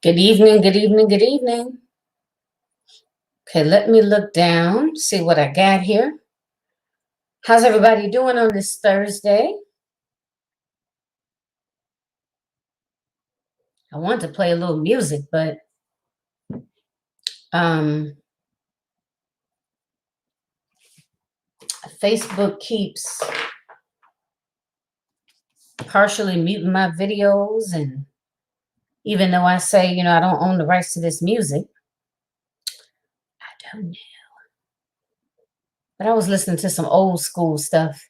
Good evening, good evening, good evening. Okay, let me look down, see what I got here. How's everybody doing on this Thursday? I want to play a little music, but Facebook keeps partially muting my videos, and even though I say, I don't own the rights to this music, I don't know. But I was listening to some old school stuff.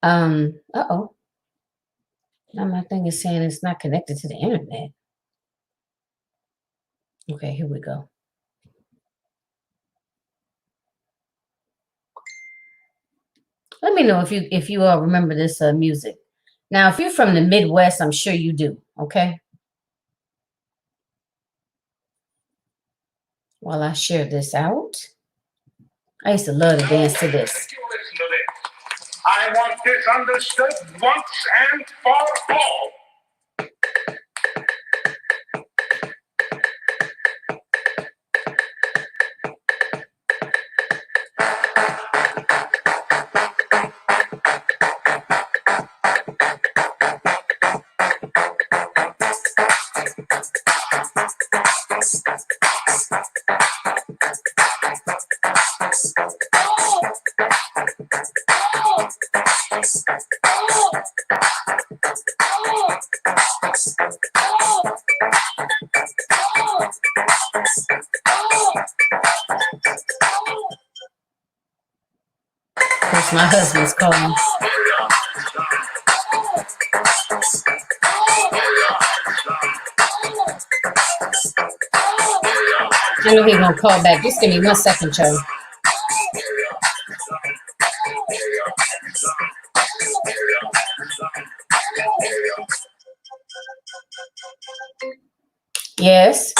Uh-oh. Now my thing is saying it's not connected to the internet. Okay, here we go. Let me know if you all remember this music. Now, if you're from the Midwest, I'm sure you do. Okay. While I share this out, I used to love to dance to this. I want this understood once and for all. Of course, my husband's calling. I know he's gonna call back. Just give me 1 second, Joe. Yes.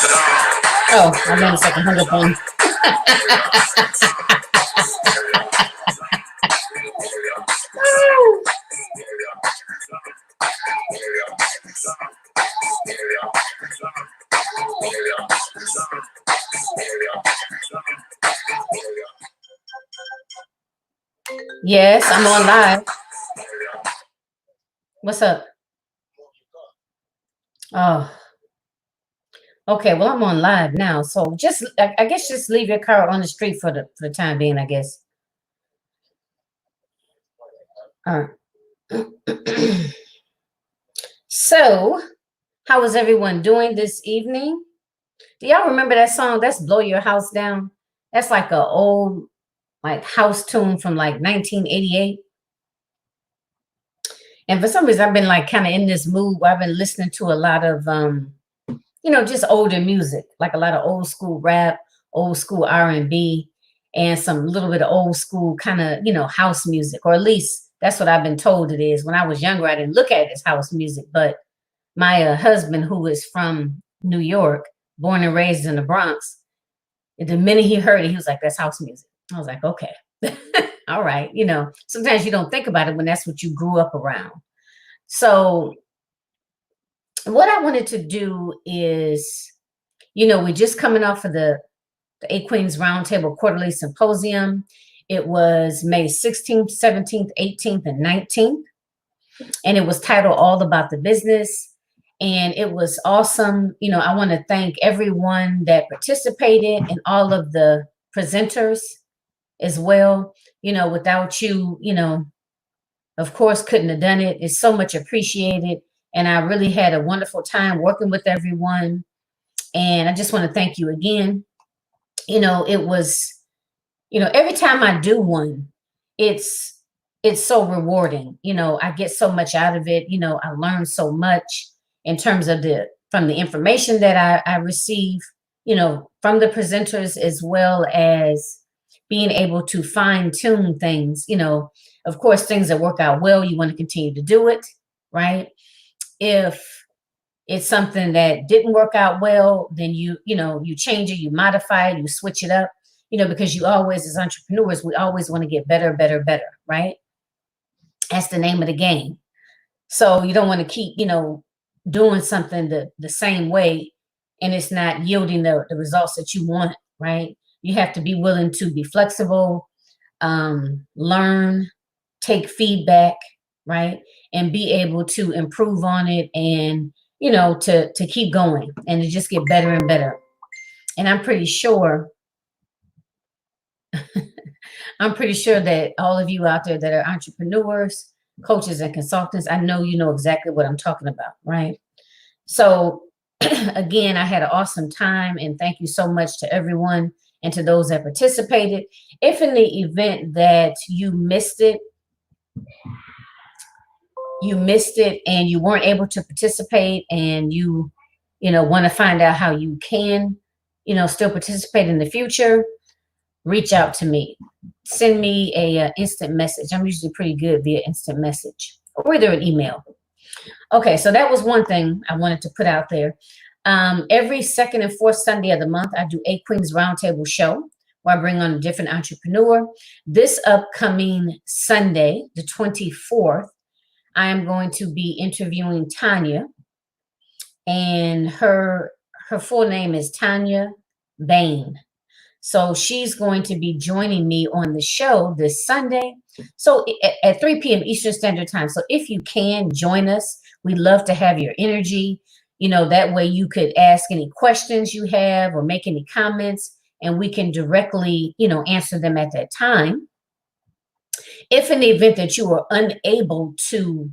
Oh, I'm in a second. Hung up on. Yes, I'm on live. What's up? Oh, okay. Well, I'm on live now, so I guess just leave your car on the street for the time being, I guess. All right. So, how is everyone doing this evening? Do y'all remember that song? That's "Blow Your House Down." That's like a old house tune from like 1988. And for some reason, I've been like kind of in this mood where I've been listening to a lot of just older music, like a lot of old school rap, old school R&B, and some little bit of old school kind of house music, or at least that's what I've been told it is. When I was younger, I didn't look at it as house music, but my husband, who is from New York, born and raised in the Bronx, the minute he heard it, he was like, "That's house music." I was like, "Okay." All right. Sometimes you don't think about it when that's what you grew up around. So what I wanted to do is, we're just coming off of the Eight Queens Roundtable Quarterly Symposium. It was May 16th, 17th, 18th, and 19th. And it was titled All About the Business. And it was awesome. I want to thank everyone that participated and all of the presenters as well. Without you, of course, couldn't have done it. It's so much appreciated. And I really had a wonderful time working with everyone. And I just want to thank you again. It was, every time I do one, it's so rewarding. I get so much out of it. I learn so much in terms of from the information that I receive, from the presenters, as well as being able to fine tune things. Of course, things that work out well, you want to continue to do it, right? If it's something that didn't work out well, then you change it, you modify it, you switch it up, because you always, as entrepreneurs, we always want to get better, better, better, right? That's the name of the game. So you don't want to keep, doing something the same way and it's not yielding the results that you want, right? You have to be willing to be flexible, learn, take feedback, right? And be able to improve on it, and, to keep going and to just get better and better. And I'm pretty sure that all of you out there that are entrepreneurs, coaches, and consultants, I know you know exactly what I'm talking about, right? So, again, I had an awesome time, and thank you so much to everyone and to those that participated. If in the event that you missed it and you weren't able to participate, and you want to find out how you can, still participate in the future, reach out to me. Send me a instant message. I'm usually pretty good via instant message, or either an email. Okay, so that was one thing I wanted to put out there. Every second and fourth Sunday of the month, I do a Queens Roundtable show where I bring on a different entrepreneur. This upcoming Sunday, the 24th, I am going to be interviewing Tanya, and her full name is Tanya Bain. So she's going to be joining me on the show this Sunday. So at 3 p.m. Eastern Standard Time. So if you can join us, we'd love to have your energy. That way you could ask any questions you have or make any comments, and we can directly, answer them at that time. If in the event that you are unable to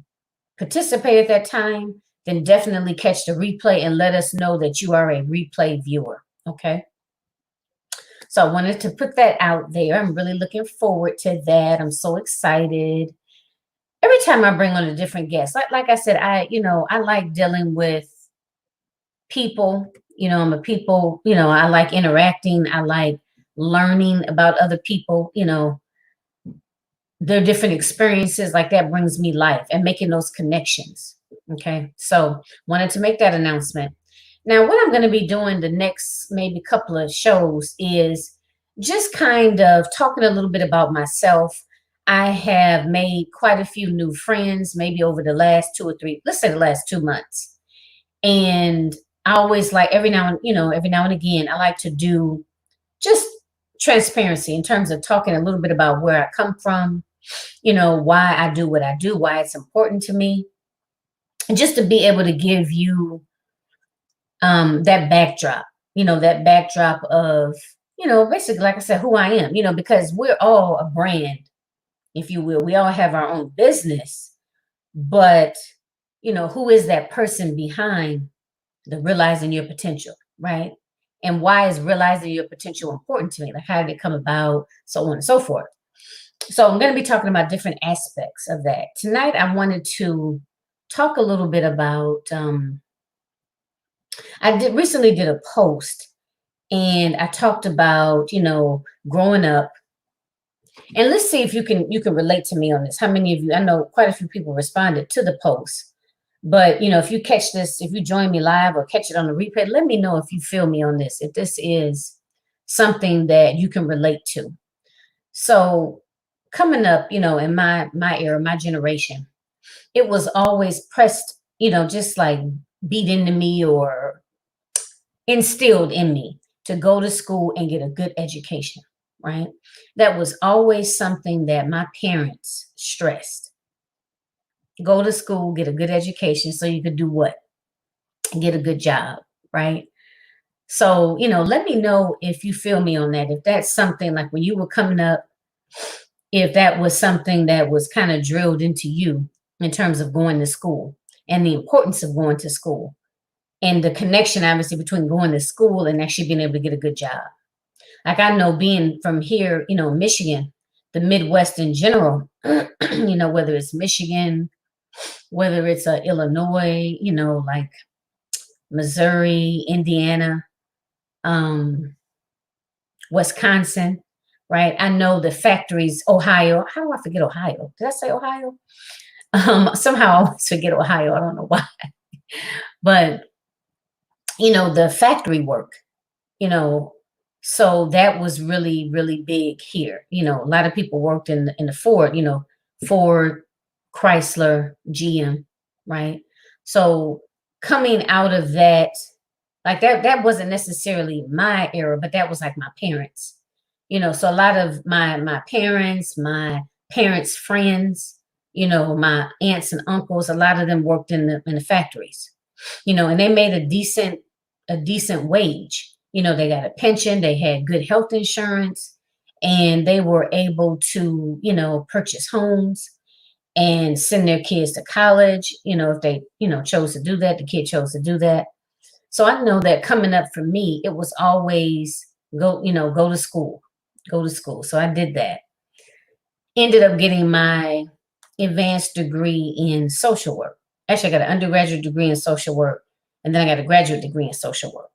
participate at that time, then definitely catch the replay and let us know that you are a replay viewer. Okay. So I wanted to put that out there. I'm really looking forward to that. I'm so excited. Every time I bring on a different guest, like I said, I like dealing with people. I'm a people, I like interacting. I like learning about other people, their different experiences. Like, that brings me life, and making those connections. Okay. So wanted to make that announcement. Now, what I'm going to be doing the next maybe couple of shows is just kind of talking a little bit about myself. I have made quite a few new friends, maybe over the last 2 or 3, let's say the last 2 months. And I always like, every now and again, I like to do just transparency in terms of talking a little bit about where I come from, why I do what I do, why it's important to me, and just to be able to give you that backdrop of, basically, like I said, who I am, because we're all a brand, if you will. We all have our own business, but, who is that person behind the realizing your potential, right? And why is realizing your potential important to me? Like, how did it come about? So on and so forth. So I'm going to be talking about different aspects of that. Tonight, I wanted to talk a little bit about, recently did a post, and I talked about, growing up. And let's see if you can relate to me on this. How many of you, I know quite a few people responded to the post, but if you catch this, if you join me live or catch it on the replay, let me know if you feel me on this, if this is something that you can relate to. So coming up, in my era, my generation, it was always pressed, just like beat into me or instilled in me to go to school and get a good education, right? That was always something that my parents stressed. Go to school, get a good education so you could do what? Get a good job, right? So, let me know if you feel me on that. If that's something like when you were coming up, if that was something that was kind of drilled into you in terms of going to school and the importance of going to school, and the connection, obviously, between going to school and actually being able to get a good job. Like, I know, being from here, Michigan, the Midwest in general, whether it's Michigan, whether it's Illinois, like Missouri, Indiana, Wisconsin, right? I know the factories, Ohio. How do I forget Ohio? Did I say Ohio? Somehow I always forget Ohio. I don't know why. But, the factory work, so that was really, really big here. A lot of people worked in the Ford, Ford, Chrysler, GM, right? So coming out of that Like that wasn't necessarily my era, but that was like my parents. So a lot of my parents' friends, my aunts and uncles, a lot of them worked in the factories, and they made a decent wage. They got a pension, they had good health insurance, and they were able to, purchase homes and send their kids to college, if they, chose to do that, the kid chose to do that. So I know that coming up for me, it was always go to school, go to school. So I did that. Ended up getting my advanced degree in social work. Actually, I got an undergraduate degree in social work, and then I got a graduate degree in social work.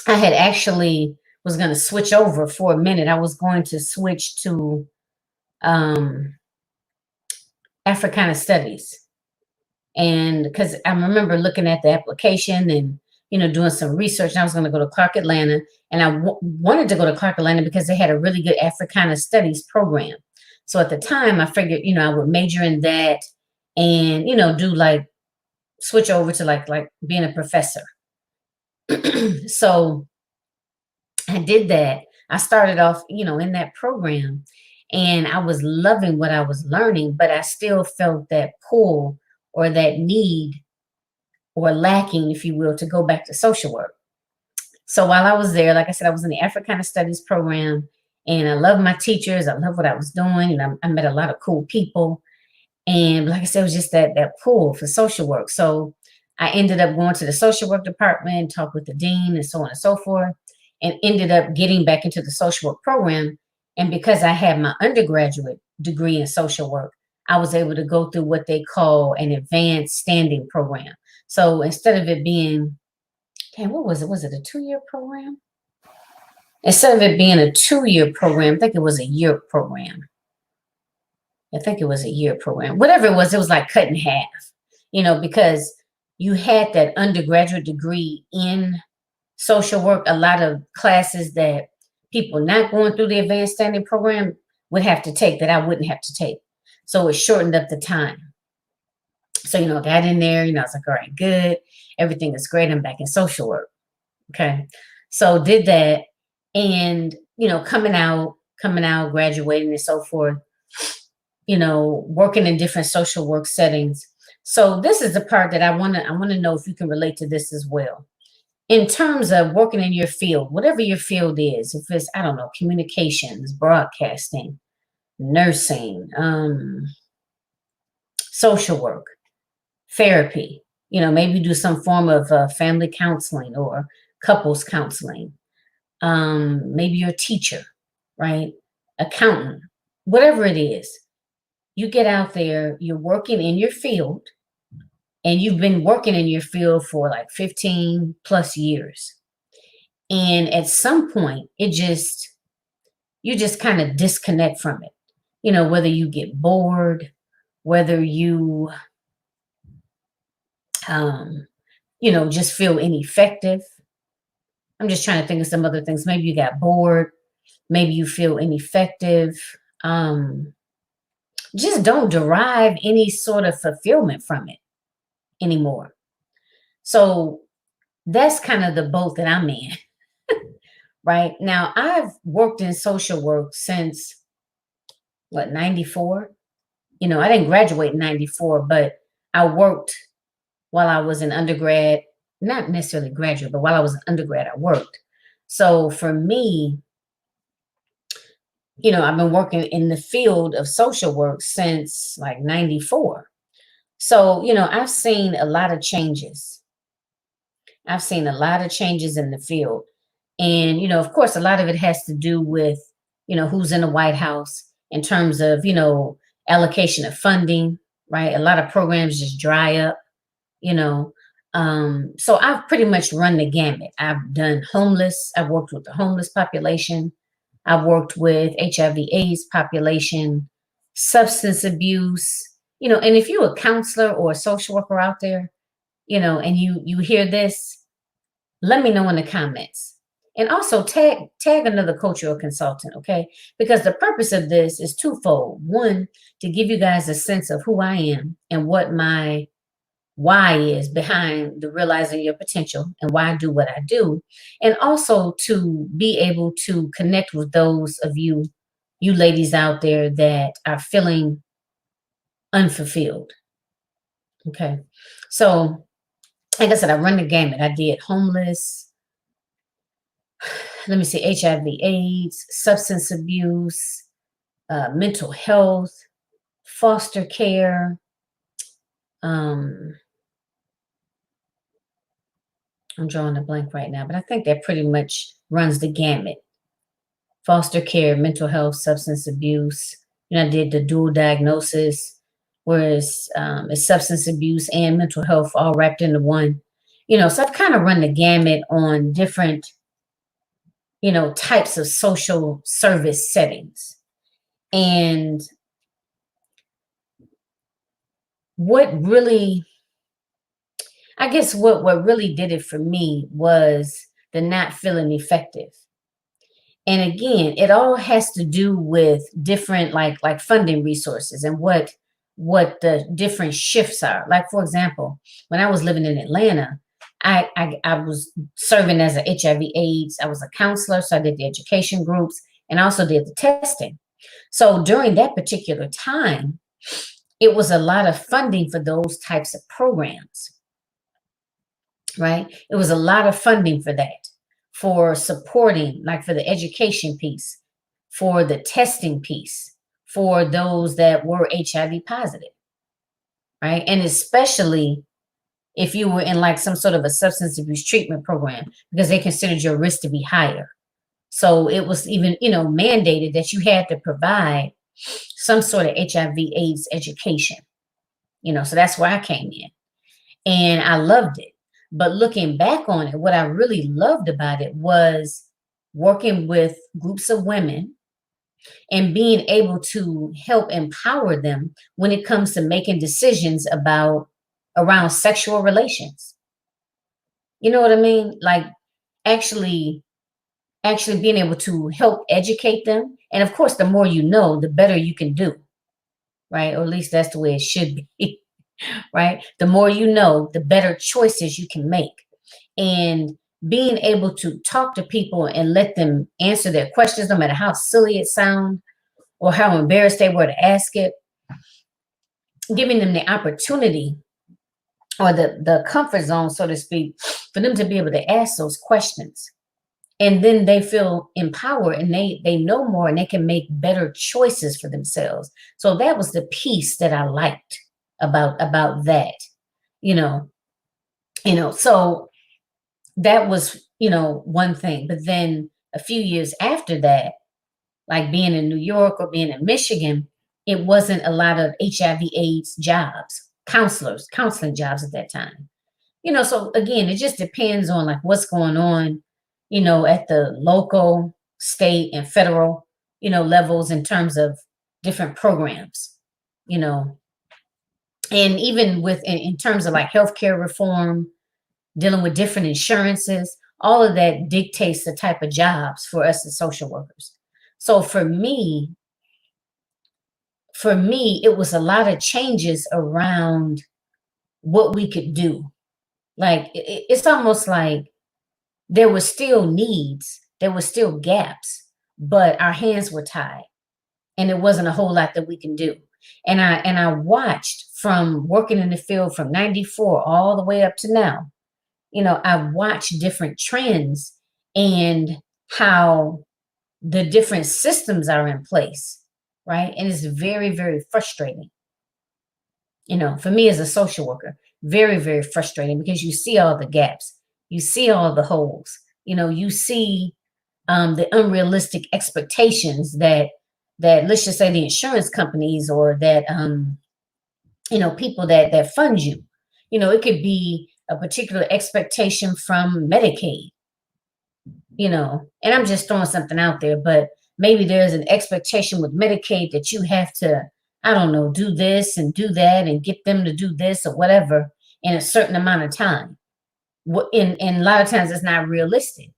I had actually was going to switch over for a minute. I was going to switch to um, Africana studies. And because I remember looking at the application and, doing some research, and I was going to go to Clark Atlanta. And I wanted to go to Clark Atlanta because they had a really good Africana studies program. So at the time, I figured, I would major in that and, do like switch over to like being a professor. So I did that. I started off, in that program, and I was loving what I was learning, but I still felt that pull or that need or lacking, if you will, to go back to social work. So while I was there, like I said, I was in the Africana Studies program, and I loved my teachers. I loved what I was doing, and I met a lot of cool people. And like I said, it was just that pull for social work. So I ended up going to the social work department, talk with the dean, and so on and so forth, and ended up getting back into the social work program. And because I had my undergraduate degree in social work, I was able to go through what they call an advanced standing program. So instead of it being, what was it? Was it a 2-year program? Instead of it being a 2-year program, I think it was a year program. I think it was a year program. Whatever it was like cut in half, because you had that undergraduate degree in social work. A lot of classes that people not going through the advanced standing program would have to take that I wouldn't have to take. So it shortened up the time. So, got in there, I was like, all right, good. Everything is great. I'm back in social work. Okay. So did that. And, coming out, graduating and so forth, working in different social work settings. So this is the part that I want to know if you can relate to this as well. In terms of working in your field, whatever your field is, if it's, I don't know, communications, broadcasting, nursing, social work, therapy, maybe do some form of family counseling or couples counseling. Maybe you're a teacher, right? Accountant, whatever it is. You get out there, you're working in your field, and you've been working in your field for like 15 plus years. And at some point, you just kind of disconnect from it. Whether you get bored, whether you, just feel ineffective. I'm just trying to think of some other things. Maybe you got bored. Maybe you feel ineffective. Just don't derive any sort of fulfillment from it anymore. So that's kind of the boat that I'm in. Right now, I've worked in social work since 94. I didn't graduate in 94, but I worked while I was an undergrad, not necessarily graduate, but while I was an undergrad, I worked. So for me, I've been working in the field of social work since like 94. So, I've seen a lot of changes. I've seen a lot of changes in the field. And, of course, a lot of it has to do with, who's in the White House in terms of, allocation of funding, right? A lot of programs just dry up, So I've pretty much run the gamut. I've done homeless. I've worked with the homeless population. I've worked with HIV/AIDS population, substance abuse, and if you're a counselor or a social worker out there, and you hear this, let me know in the comments. And also tag another cultural consultant, okay? Because the purpose of this is twofold. One, to give you guys a sense of who I am and what my why is behind the realizing your potential and why I do what I do. And also to be able to connect with those of you ladies out there that are feeling unfulfilled. Okay. So, like I said, I run the gamut. I did homeless, let me see, HIV, AIDS, substance abuse, mental health, foster care. Um, I'm drawing a blank right now, but I think that pretty much runs the gamut. Foster care, mental health, substance abuse. I did the dual diagnosis, whereas it's substance abuse and mental health all wrapped into one. So I've kind of run the gamut on different, types of social service settings. And what really, I guess what really did it for me was the not feeling effective. And again, it all has to do with different like funding resources and what the different shifts are. Like for example, when I was living in Atlanta, I was serving as a HIV/AIDS. I was a counselor, so I did the education groups and also did the testing. So during that particular time, it was a lot of funding for those types of programs, right? It was a lot of funding for that, for supporting, like for the education piece, for the testing piece, for those that were HIV positive, right? And especially if you were in like some sort of a substance abuse treatment program, because they considered your risk to be higher. So it was even, mandated that you had to provide some sort of HIV/AIDS education, so that's where I came in. And I loved it. But looking back on it, what I really loved about it was working with groups of women and being able to help empower them when it comes to making decisions around sexual relations. You know what I mean? Like actually being able to help educate them. And of course, the more you know, the better you can do, right? Or at least that's the way it should be. Right? The more you know, the better choices you can make. And being able to talk to people and let them answer their questions, no matter how silly it sounds or how embarrassed they were to ask it, giving them the opportunity or the comfort zone, so to speak, for them to be able to ask those questions. And then they feel empowered and they know more and they can make better choices for themselves. So that was the piece that I liked about that, you know, so that was, one thing. But then a few years after that, like being in New York or being in Michigan, it wasn't a lot of HIV/AIDS jobs, counseling jobs at that time. So again, it just depends on like what's going on, at the local, state, and federal, levels in terms of different programs, you know, and even in terms of like healthcare reform, dealing with different insurances, all of that dictates the type of jobs for us as social workers. So for me, it was a lot of changes around what we could do. Like it's almost like there were still needs, there were still gaps, but our hands were tied and there wasn't a whole lot that we can do. And I watched from working in the field from 94 all the way up to now. I've watched different trends and how the different systems are in place, right? And it's very, very frustrating. For me as a social worker, very, very frustrating because you see all the gaps, you see all the holes, you see the unrealistic expectations that let's just say the insurance companies or that people that fund you. It could be a particular expectation from Medicaid, and I'm just throwing something out there, but maybe there's an expectation with Medicaid that you have to, I don't know, do this and do that and get them to do this or whatever in a certain amount of time. And a lot of times it's not realistic,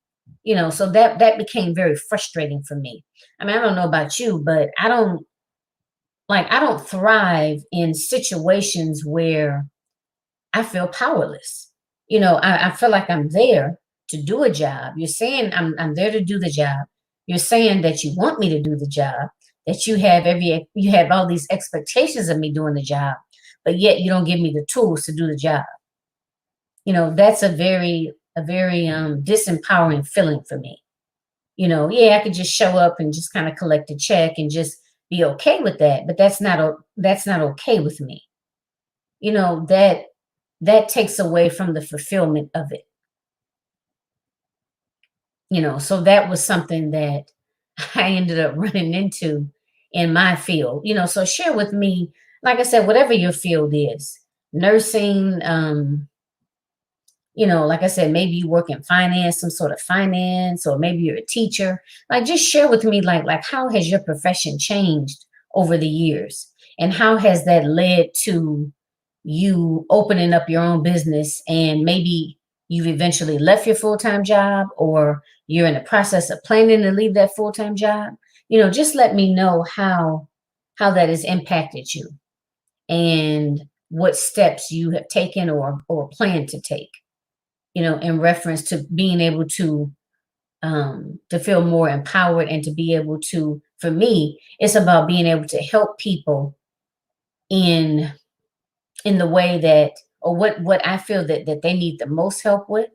so that became very frustrating for me. I mean, I don't know about you, but I don't thrive in situations where I feel powerless. I feel like I'm there to do a job. You're saying I'm there to do the job. You're saying that you want me to do the job, that you have all these expectations of me doing the job, but yet you don't give me the tools to do the job. That's a very disempowering feeling for me. Yeah, I could just show up and just kind of collect a check and just be okay with that, but that's not okay with me. That takes away from the fulfillment of it. So that was something that I ended up running into in my field. So share with me, like I said, whatever your field is, nursing, like I said, maybe you work in finance, some sort of finance, or maybe you're a teacher. Like, just share with me, like how has your profession changed over the years, and how has that led to you opening up your own business, and maybe you've eventually left your full-time job, or you're in the process of planning to leave that full-time job. Just let me know how that has impacted you, and what steps you have taken or plan to take, in reference to being able to feel more empowered, and to be able to, for me, it's about being able to help people in in the way that, or what I feel that they need the most help with,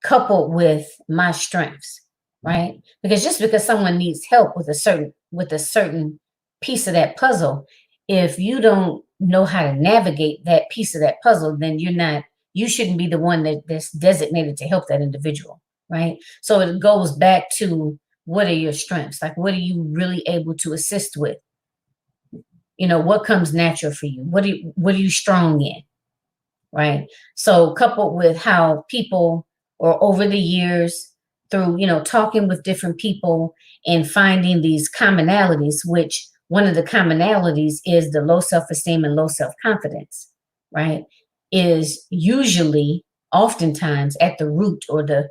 coupled with my strengths, right? Because just because someone needs help with a certain piece of that puzzle, if you don't know how to navigate that piece of that puzzle, then you shouldn't be the one that's designated to help that individual, right? So it goes back to, what are your strengths? Like, what are you really able to assist with? What comes natural for you? What are you strong in? Right. So coupled with how people, or over the years, through, talking with different people and finding these commonalities, which one of the commonalities is the low self-esteem and low self-confidence, right? Is usually, oftentimes, at the root, or the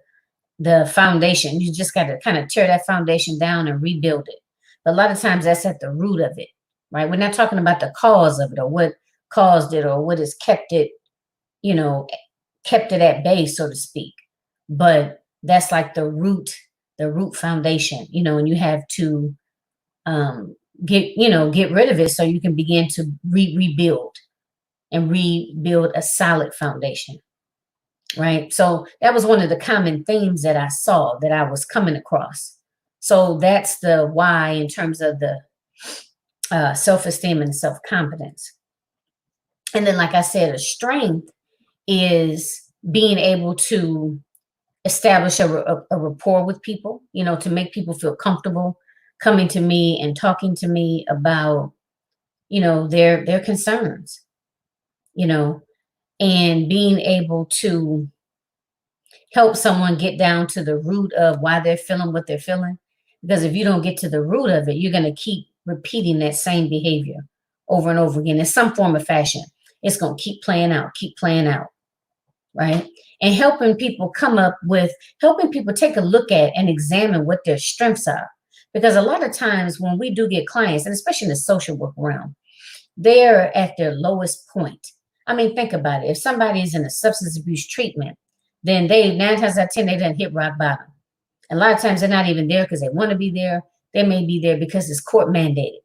foundation. You just got to kind of tear that foundation down and rebuild it. But a lot of times that's at the root of it, right? We're not talking about the cause of it, or what caused it, or what has you know, kept it at bay, so to speak. But that's like the root foundation, and you have to get rid of it, so you can begin to rebuild, and rebuild a solid foundation, right? So that was one of the common themes that I saw, that I was coming across. So that's the why, in terms of the self-esteem and self-confidence. And then, like I said, a strength is being able to establish a rapport with people, to make people feel comfortable coming to me and talking to me about, their concerns, you know, and being able to help someone get down to the root of why they're feeling what they're feeling. Because if you don't get to the root of it, you're going to keep repeating that same behavior over and over again in some form or fashion. It's going to keep playing out, right? And helping people take a look at and examine what their strengths are. Because a lot of times when we do get clients, and especially in the social work realm, they're at their lowest point. I mean, think about it. If somebody is in a substance abuse treatment, then 9 times out of 10, they done hit rock bottom. And a lot of times they're not even there because they want to be there. They may be there because it's court mandated.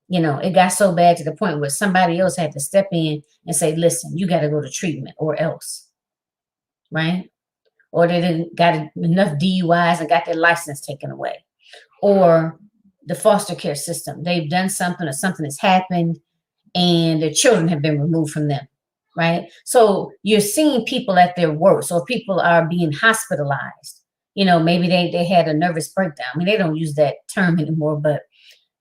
It got so bad to the point where somebody else had to step in and say, listen, you got to go to treatment or else, right? Or they didn't got enough DUIs and got their license taken away. Or the foster care system, they've done something, or something has happened, and their children have been removed from them, right? So you're seeing people at their worst, or people are being hospitalized. Maybe they had a nervous breakdown. I mean, they don't use that term anymore, but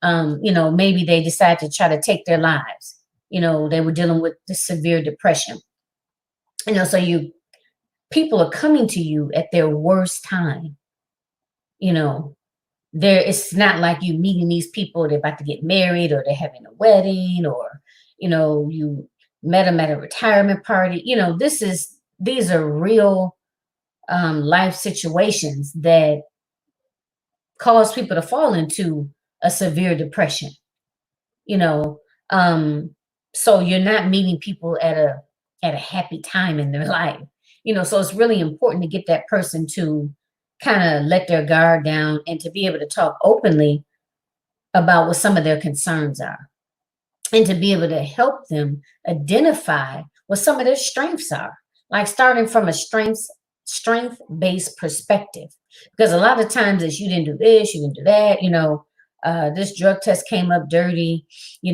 maybe they decide to try to take their lives. They were dealing with the severe depression. So people are coming to you at their worst time. It's not like you meeting these people, they're about to get married, or they're having a wedding, or you met them at a retirement party. These are real life situations that cause people to fall into a severe depression. you know um So you're not meeting people at a happy time in their life. So it's really important to get that person to kind of let their guard down and to be able to talk openly about what some of their concerns are, and to be able to help them identify what some of their strengths are, like starting from a strength based perspective. Because a lot of times it's, you didn't do this, you didn't do that, this drug test came up dirty, you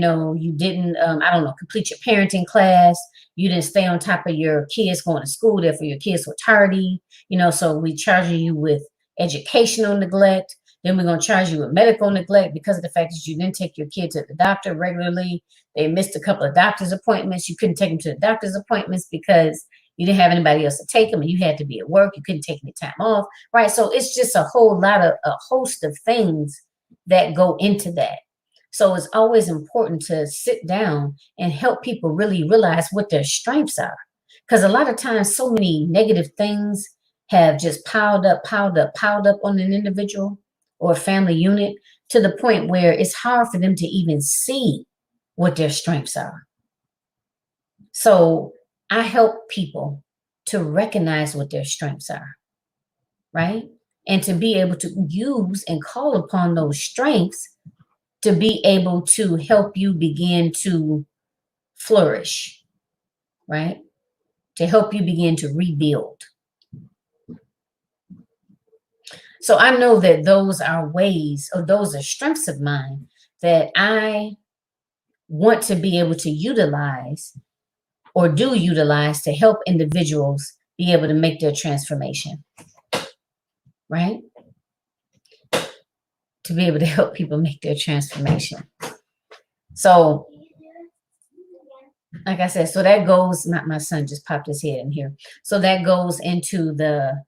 didn't, I don't know, complete your parenting class, you didn't stay on top of your kids going to school, therefore your kids were tardy, so we charging you with educational neglect. Then we're going to charge you with medical neglect because of the fact that you didn't take your kid to the doctor regularly. They missed a couple of doctor's appointments. You couldn't take them to the doctor's appointments because you didn't have anybody else to take them, and you had to be at work. You couldn't take any time off, right? So it's just a host of things that go into that. So it's always important to sit down and help people really realize what their strengths are. Because a lot of times so many negative things have just piled up on an individual or a family unit, to the point where it's hard for them to even see what their strengths are. So I help people to recognize what their strengths are, right? And to be able to use and call upon those strengths to be able to help you begin to flourish, right? To help you begin to rebuild. So I know that those are ways, or those are strengths of mine that I want to be able to utilize, or do utilize, to help individuals be able to make their transformation, right? To be able to help people make their transformation. So, like I said, so that goes, my son just popped his head in here. So that goes into the,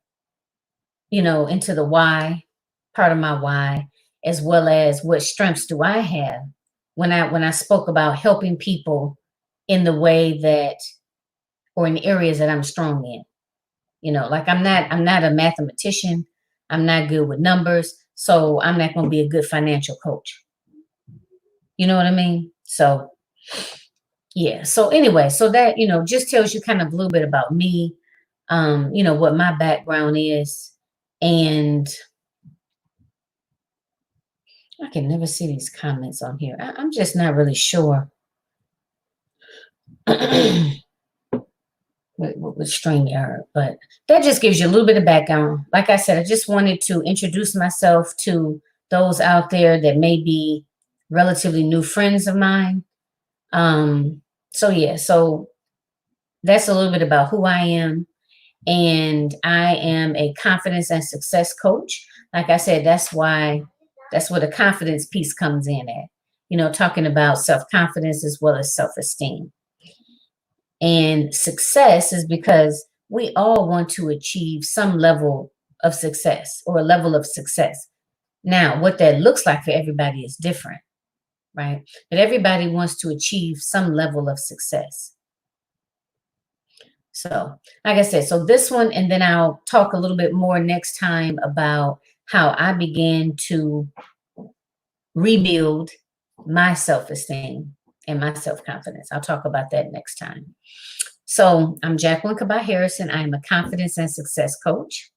into the why, part of my why, as well as what strengths do I have when I spoke about helping people in the way that, or in areas that I'm strong in. Like I'm not a mathematician. I'm not good with numbers. So I'm not going to be a good financial coach. You know what I mean? So, yeah. So anyway, so that, just tells you kind of a little bit about me, what my background is. And I can never see these comments on here. I'm just not really sure with StreamYard, but that just gives you a little bit of background. Like I said, I just wanted to introduce myself to those out there that may be relatively new friends of mine. So yeah, so that's a little bit about who I am. And I am a confidence and success coach. Like I said, that's where the confidence piece comes in at, talking about self-confidence as well as self-esteem. And success is because we all want to achieve some level of success, or a level of success. Now, what that looks like for everybody is different, right? But everybody wants to achieve some level of success. So, like I said, so this one, and then I'll talk a little bit more next time about how I began to rebuild my self-esteem and my self-confidence. I'll talk about that next time. So I'm Jacqueline Kabah Harrison. I am a confidence and success coach,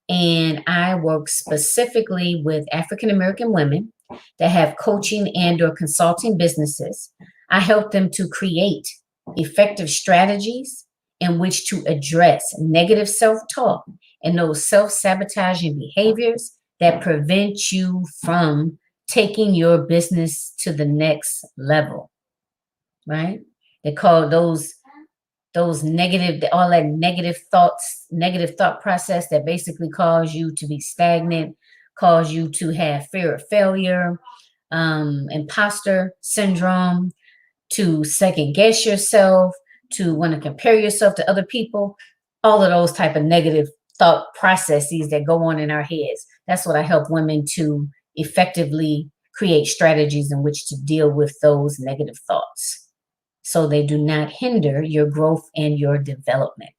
and I work specifically with African-American women that have coaching and or consulting businesses. I help them to create effective strategies in which to address negative self-talk and those self-sabotaging behaviors that prevent you from taking your business to the next level, right? They call those negative, all that negative thoughts, negative thought process that basically cause you to be stagnant, cause you to have fear of failure, imposter syndrome, to second guess yourself, to want to compare yourself to other people, all of those type of negative thought processes that go on in our heads. That's what I help women to effectively create strategies in which to deal with those negative thoughts, so they do not hinder your growth and your development.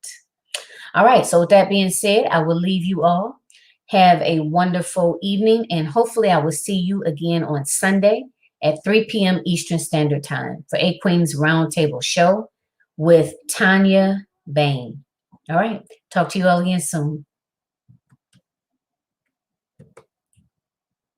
All right, so with that being said, I will leave you all. Have a wonderful evening, and hopefully I will see you again on Sunday at 3 p.m. Eastern Standard Time for A Queen's Roundtable Show with Tanya Bain. All right. Talk to you all again soon.